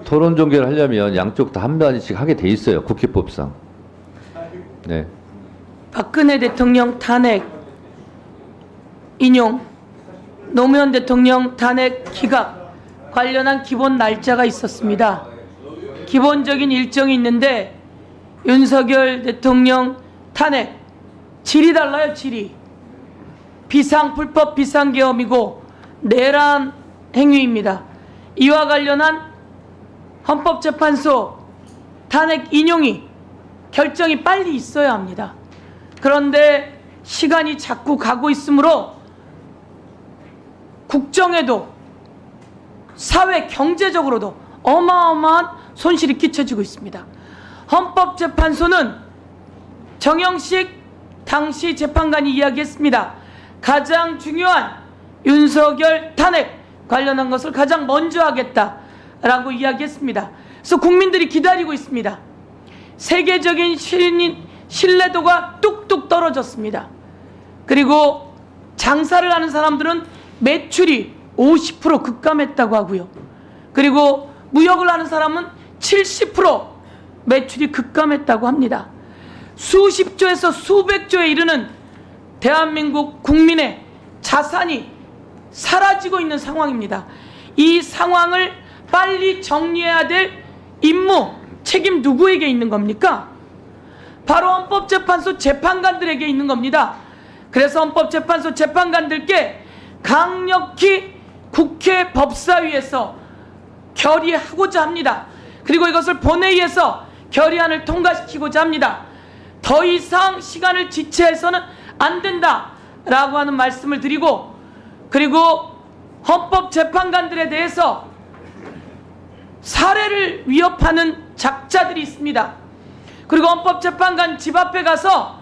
토론 종결을 하려면 양쪽 다 한 마디씩 하게 돼 있어요. 국회법상. 네. 박근혜 대통령 탄핵 인용, 노무현 대통령 탄핵 기각 관련한 기본 날짜가 있었습니다. 기본적인 일정이 있는데 윤석열 대통령 탄핵 질이 달라요. 질이 불법 비상계엄이고 내란 행위입니다. 이와 관련한 헌법재판소 탄핵 인용이 결정이 빨리 있어야 합니다. 그런데 시간이 자꾸 가고 있으므로 국정에도 사회 경제적으로도 어마어마한 손실이 끼쳐지고 있습니다. 헌법재판소는 정영식 당시 재판관이 이야기했습니다. 가장 중요한 윤석열 탄핵 관련한 것을 가장 먼저 하겠다라고 이야기했습니다. 그래서 국민들이 기다리고 있습니다. 세계적인 신뢰도가 뚝뚝 떨어졌습니다. 그리고 장사를 하는 사람들은 매출이 50% 급감했다고 하고요. 그리고 무역을 하는 사람은 70% 매출이 급감했다고 합니다. 수십조에서 수백조에 이르는 대한민국 국민의 자산이 사라지고 있는 상황입니다. 이 상황을 빨리 정리해야 될 임무, 책임 누구에게 있는 겁니까? 바로 헌법재판소 재판관들에게 있는 겁니다. 그래서 헌법재판소 재판관들께 강력히 국회 법사위에서 결의하고자 합니다. 그리고 이것을 본회의에서 결의안을 통과시키고자 합니다. 더 이상 시간을 지체해서는 안 된다라고 하는 말씀을 드리고, 그리고 헌법재판관들에 대해서 사례를 위협하는 작자들이 있습니다. 그리고 헌법재판관 집 앞에 가서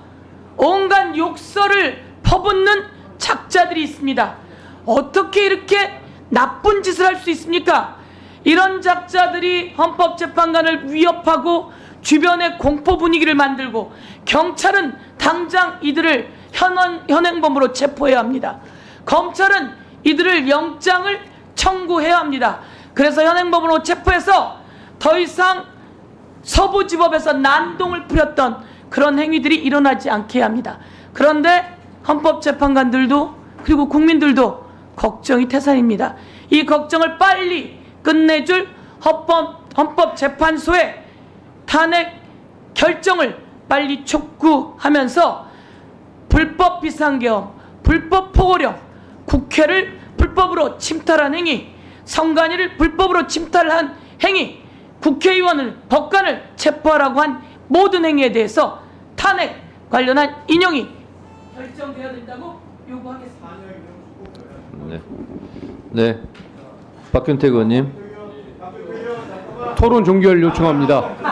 온갖 욕설을 퍼붓는 작자들이 있습니다. 어떻게 이렇게 나쁜 짓을 할 수 있습니까? 이런 작자들이 헌법재판관을 위협하고 주변에 공포 분위기를 만들고, 경찰은 당장 이들을 현행범으로 체포해야 합니다. 검찰은 이들을 영장을 청구해야 합니다. 그래서 현행범으로 체포해서 더 이상 서부지법에서 난동을 부렸던 그런 행위들이 일어나지 않게 합니다. 그런데 헌법재판관들도 그리고 국민들도 걱정이 태산입니다. 이 걱정을 빨리 끝내줄 헌법재판소의 탄핵 결정을 빨리 촉구하면서 불법 비상계엄, 불법 포고령, 국회를 불법으로 침탈한 행위, 선관위를 불법으로 침탈한 행위, 국회의원을, 법관을 체포하라고 한 모든 행위에 대해서 탄핵 관련한 인용이 결정되어야 된다고 요구하겠습니다. 네. 네. 박균택 의원님. 토론 종결 요청합니다.